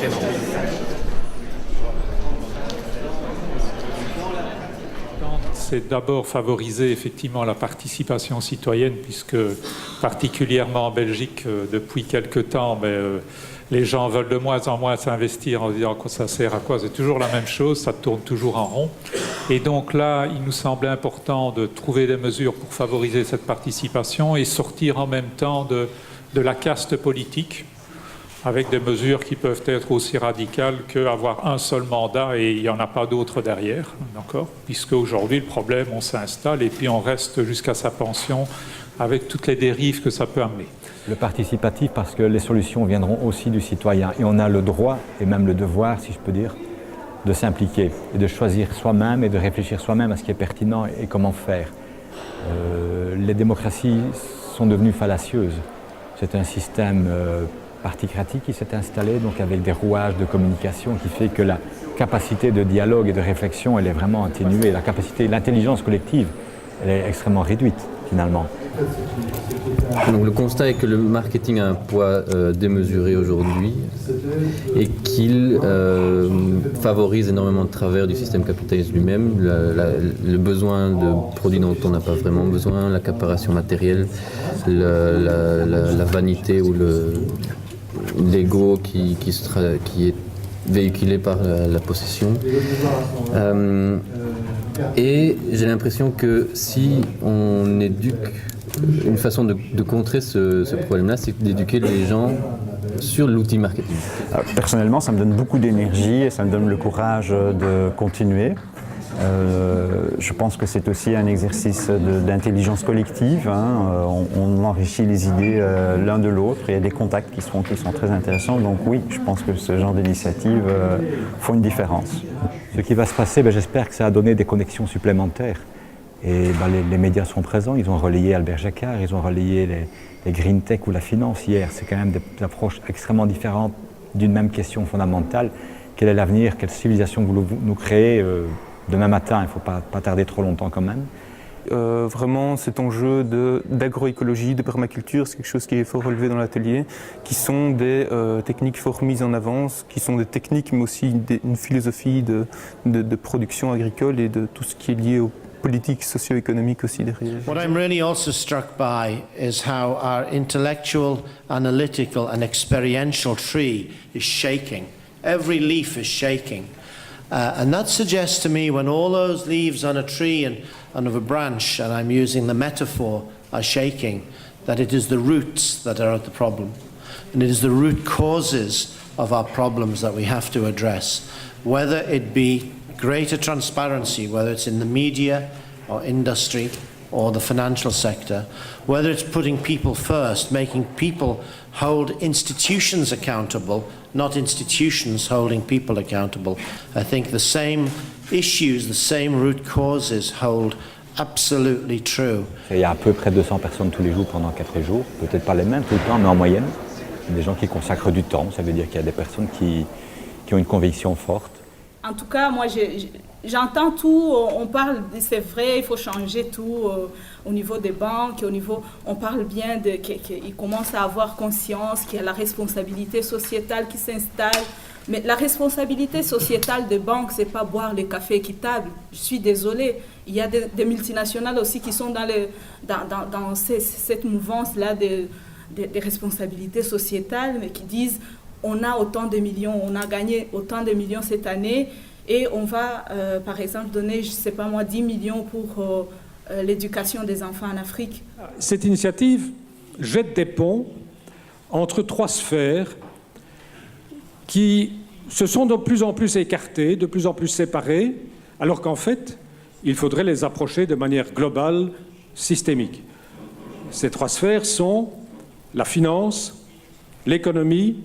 prénom. C'est d'abord favoriser effectivement la participation citoyenne, puisque particulièrement en Belgique, depuis quelque temps, les gens veulent de moins en moins s'investir en se disant ça sert à quoi, c'est toujours la même chose, ça tourne toujours en rond. Et donc là, il nous semblait important de trouver des mesures pour favoriser cette participation et sortir en même temps de la caste politique, avec des mesures qui peuvent être aussi radicales qu'avoir un seul mandat et il n'y en a pas d'autre derrière, d'accord ? Puisque aujourd'hui, le problème, on s'installe et puis on reste jusqu'à sa pension avec toutes les dérives que ça peut amener. Le participatif, parce que les solutions viendront aussi du citoyen. Et on a le droit, et même le devoir, si je peux dire, de s'impliquer et de choisir soi-même et de réfléchir soi-même à ce qui est pertinent et comment faire. Les démocraties sont devenues fallacieuses. C'est un système particratique qui s'est installé, donc avec des rouages de communication qui fait que la capacité de dialogue et de réflexion, elle est vraiment atténuée. La capacité, l'intelligence collective, elle est extrêmement réduite, finalement. Donc, le constat est que le marketing a un poids démesuré aujourd'hui et qu'il favorise énormément de travers du système capitaliste lui-même, le besoin de produits dont on n'a pas vraiment besoin, l'accaparation matérielle, la vanité ou l'ego qui est véhiculé par la possession. Et j'ai l'impression que si on éduque, une façon de contrer ce problème-là, c'est d'éduquer les gens sur l'outil marketing. Personnellement, ça me donne beaucoup d'énergie et ça me donne le courage de continuer. Je pense que c'est aussi un exercice d'intelligence collective. On enrichit les idées l'un de l'autre. Il y a des contacts qui sont très intéressants. Donc oui, je pense que ce genre d'initiatives font une différence. Ce qui va se passer, j'espère que ça a donné des connexions supplémentaires. Et les médias sont présents, ils ont relayé Albert Jacquard, ils ont relayé les green tech ou la finance hier. C'est quand même des approches extrêmement différentes d'une même question fondamentale. Quel est l'avenir? Quelle civilisation voulons-nous créer demain matin? Il ne faut pas tarder trop longtemps quand même. Vraiment cet enjeu d'agroécologie, de permaculture, c'est quelque chose qui est fort relevé dans l'atelier, qui sont des techniques fort mises en avant, qui sont des techniques mais aussi une philosophie de production agricole et de tout ce qui est lié aux politique socio-économique aussi derrière. What I'm really also struck by is how our intellectual, analytical and experiential tree is shaking. Every leaf is shaking. And that suggests to me when all those leaves on a tree and of a branch, and I'm using the metaphor, are shaking, that it is the roots that are the problem. And it is the root causes of our problems that we have to address. Whether it be greater transparency, whether it's in the media or industry or the financial sector, whether it's putting people first, making people hold institutions accountable, not institutions holding people accountable. I think the same issues, the same root causes hold absolutely true. Il y a à peu près 200 personnes tous les jours pendant 4 jours, peut-être pas les mêmes tout le temps, mais en moyenne. Il y a des gens qui consacrent du temps, ça veut dire qu'il y a des personnes qui ont une conviction forte. En tout cas, moi, j'entends tout, on parle, c'est vrai, il faut changer tout au niveau des banques, on parle bien qu'ils commencent à avoir conscience qu'il y a la responsabilité sociétale qui s'installe. Mais la responsabilité sociétale des banques, c'est pas boire le café équitable. Je suis désolée. Il y a des multinationales aussi qui sont dans cette mouvance-là des responsabilités sociétales, mais qui disent on a autant de millions, on a gagné autant de millions cette année et on va, par exemple, donner, je ne sais pas moi, 10 millions pour l'éducation des enfants en Afrique. Cette initiative jette des ponts entre 3 sphères qui se sont de plus en plus écartées, de plus en plus séparées, alors qu'en fait, il faudrait les approcher de manière globale, systémique. Ces 3 sphères sont la finance, l'économie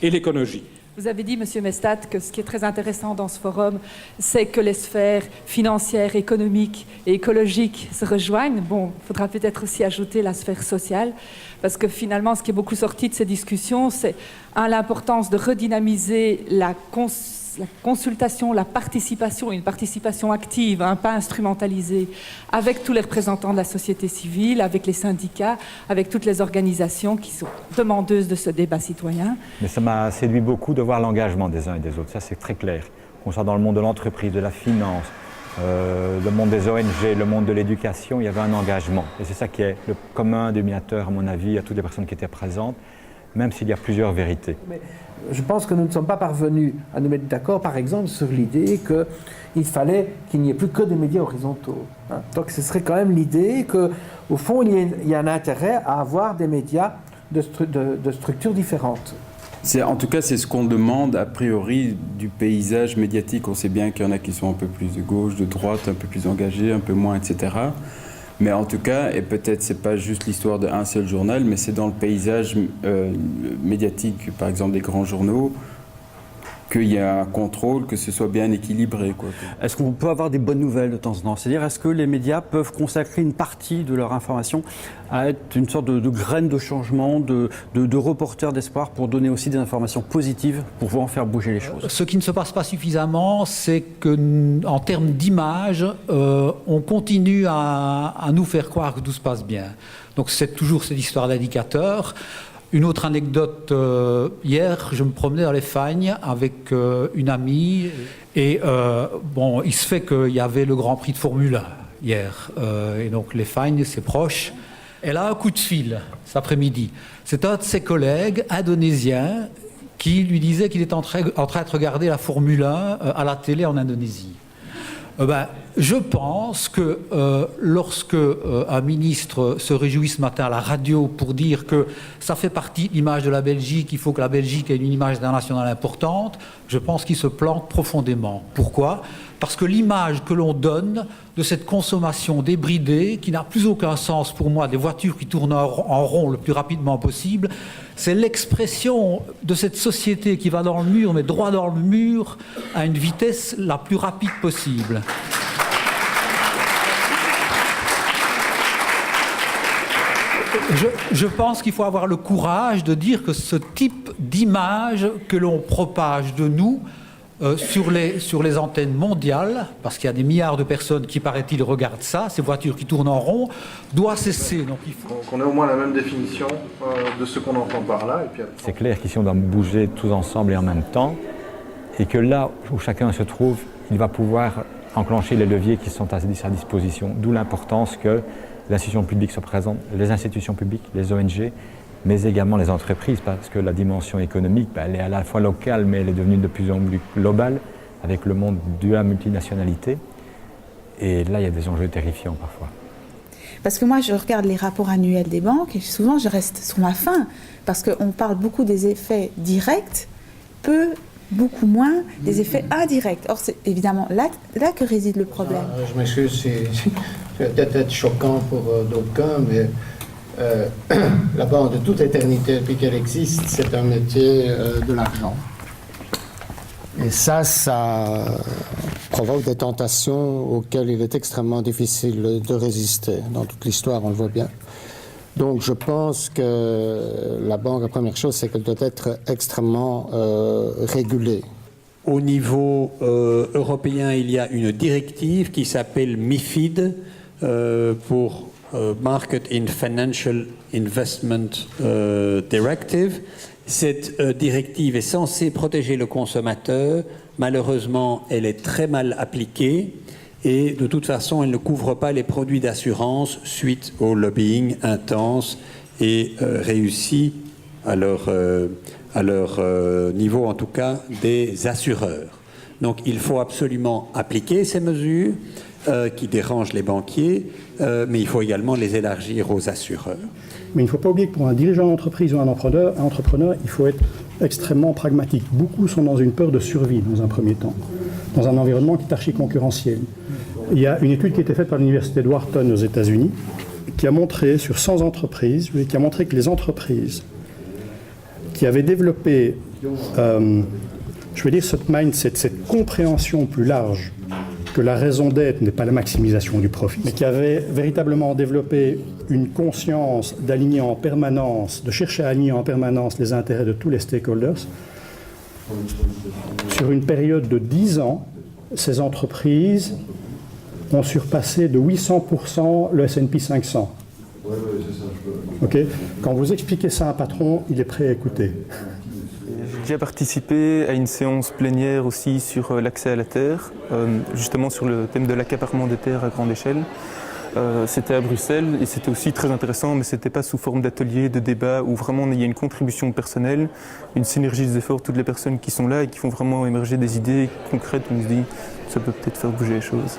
et l'écologie. Vous avez dit, Monsieur Mestat, que ce qui est très intéressant dans ce forum, c'est que les sphères financières, économiques et écologiques se rejoignent. Bon, il faudra peut-être aussi ajouter la sphère sociale, parce que finalement, ce qui est beaucoup sorti de ces discussions, c'est l'importance de redynamiser la consultation, la participation, une participation active, hein, pas instrumentalisée, avec tous les représentants de la société civile, avec les syndicats, avec toutes les organisations qui sont demandeuses de ce débat citoyen. Mais ça m'a séduit beaucoup de voir l'engagement des uns et des autres, ça c'est très clair. Qu'on soit dans le monde de l'entreprise, de la finance, le monde des ONG, le monde de l'éducation, il y avait un engagement. Et c'est ça qui est le commun dénominateur, à mon avis, à toutes les personnes qui étaient présentes, même s'il y a plusieurs vérités. Mais je pense que nous ne sommes pas parvenus à nous mettre d'accord, par exemple, sur l'idée qu'il fallait qu'il n'y ait plus que des médias horizontaux. Hein. Donc ce serait quand même l'idée qu'au fond, il y a un intérêt à avoir des médias de structures différentes. En tout cas, c'est ce qu'on demande a priori du paysage médiatique. On sait bien qu'il y en a qui sont un peu plus de gauche, de droite, un peu plus engagés, un peu moins, etc. Mais en tout cas, et peut-être c'est pas juste l'histoire d'un seul journal, mais c'est dans le paysage médiatique, par exemple des grands journaux, qu'il y a un contrôle, que ce soit bien équilibré, quoi. Est-ce qu'on peut avoir des bonnes nouvelles de temps en temps? C'est-à-dire, est-ce que les médias peuvent consacrer une partie de leur information à être une sorte de graine de changement, de reporter d'espoir pour donner aussi des informations positives, pour pouvoir faire bouger les choses? Ce qui ne se passe pas suffisamment, c'est qu'en termes d'image, on continue à nous faire croire que tout se passe bien. Donc c'est toujours cette histoire d'indicateur. Une autre anecdote, hier, je me promenais dans les Fagnes avec une amie et il se fait qu'il y avait le Grand Prix de Formule 1 hier. Et donc les Fagnes, c'est proche. Elle a un coup de fil cet après-midi. C'est un de ses collègues indonésiens qui lui disait qu'il était en train de regarder la Formule 1 à la télé en Indonésie. Je pense que lorsque un ministre se réjouit ce matin à la radio pour dire que ça fait partie de l'image de la Belgique, il faut que la Belgique ait une image internationale importante, je pense qu'il se plante profondément. Pourquoi ? Parce que l'image que l'on donne de cette consommation débridée, qui n'a plus aucun sens pour moi, des voitures qui tournent en rond le plus rapidement possible, c'est l'expression de cette société qui va dans le mur, mais droit dans le mur, à une vitesse la plus rapide possible. Je pense qu'il faut avoir le courage de dire que ce type d'image que l'on propage de nous sur les antennes mondiales, parce qu'il y a des milliards de personnes qui, paraît-il, regardent ça, ces voitures qui tournent en rond, doit cesser. Donc il faut qu'on ait au moins la même définition de ce qu'on entend par là. C'est clair qu'ici on doit bouger tous ensemble et en même temps, et que là où chacun se trouve, il va pouvoir enclencher les leviers qui sont à sa disposition. D'où l'importance que l'institution publique se présente, les institutions publiques, les ONG, mais également les entreprises, parce que la dimension économique, elle est à la fois locale, mais elle est devenue de plus en plus globale, avec le monde de la multinationalité. Et là, il y a des enjeux terrifiants parfois. Parce que moi, je regarde les rapports annuels des banques, et souvent, je reste sur ma faim, parce qu'on parle beaucoup des effets directs, beaucoup moins des effets indirects. Or, c'est évidemment là que réside le problème. Je m'excuse, c'est peut-être choquant pour d'aucuns, mais la banque de toute éternité, depuis qu'elle existe, c'est un métier de l'argent. Et ça provoque des tentations auxquelles il est extrêmement difficile de résister. Dans toute l'histoire, on le voit bien. Donc je pense que la banque, la première chose, c'est qu'elle doit être extrêmement régulée. Au niveau européen, il y a une directive qui s'appelle MiFID pour Market in Financial Investment Directive. Cette directive est censée protéger le consommateur. Malheureusement, elle est très mal appliquée. Et de toute façon, elle ne couvre pas les produits d'assurance suite au lobbying intense et réussi à leur niveau, en tout cas, des assureurs. Donc il faut absolument appliquer ces mesures qui dérangent les banquiers, mais il faut également les élargir aux assureurs. Mais il ne faut pas oublier que pour un dirigeant d'entreprise ou un entrepreneur, il faut être extrêmement pragmatique. Beaucoup sont dans une peur de survie, dans un premier temps, dans un environnement qui est archi-concurrentiel. Il y a une étude qui a été faite par l'université de Wharton aux États-Unis qui a montré, sur 100 entreprises, qui a montré que les entreprises qui avaient développé, cette mindset, cette compréhension plus large que la raison d'être n'est pas la maximisation du profit, mais qui avaient véritablement développé une conscience d'aligner en permanence, de chercher à aligner en permanence les intérêts de tous les stakeholders, Sur une période de 10 ans, ces entreprises ont surpassé de 800% le S&P 500. Okay. Quand vous expliquez ça à un patron, il est prêt à écouter. J'ai déjà participé à une séance plénière aussi sur l'accès à la terre, justement sur le thème de l'accaparement des terres à grande échelle. C'était à Bruxelles et c'était aussi très intéressant, mais ce n'était pas sous forme d'atelier, de débat, où vraiment il y a une contribution personnelle, une synergie des efforts, toutes les personnes qui sont là et qui font vraiment émerger des idées concrètes où on se dit ça peut peut-être faire bouger les choses.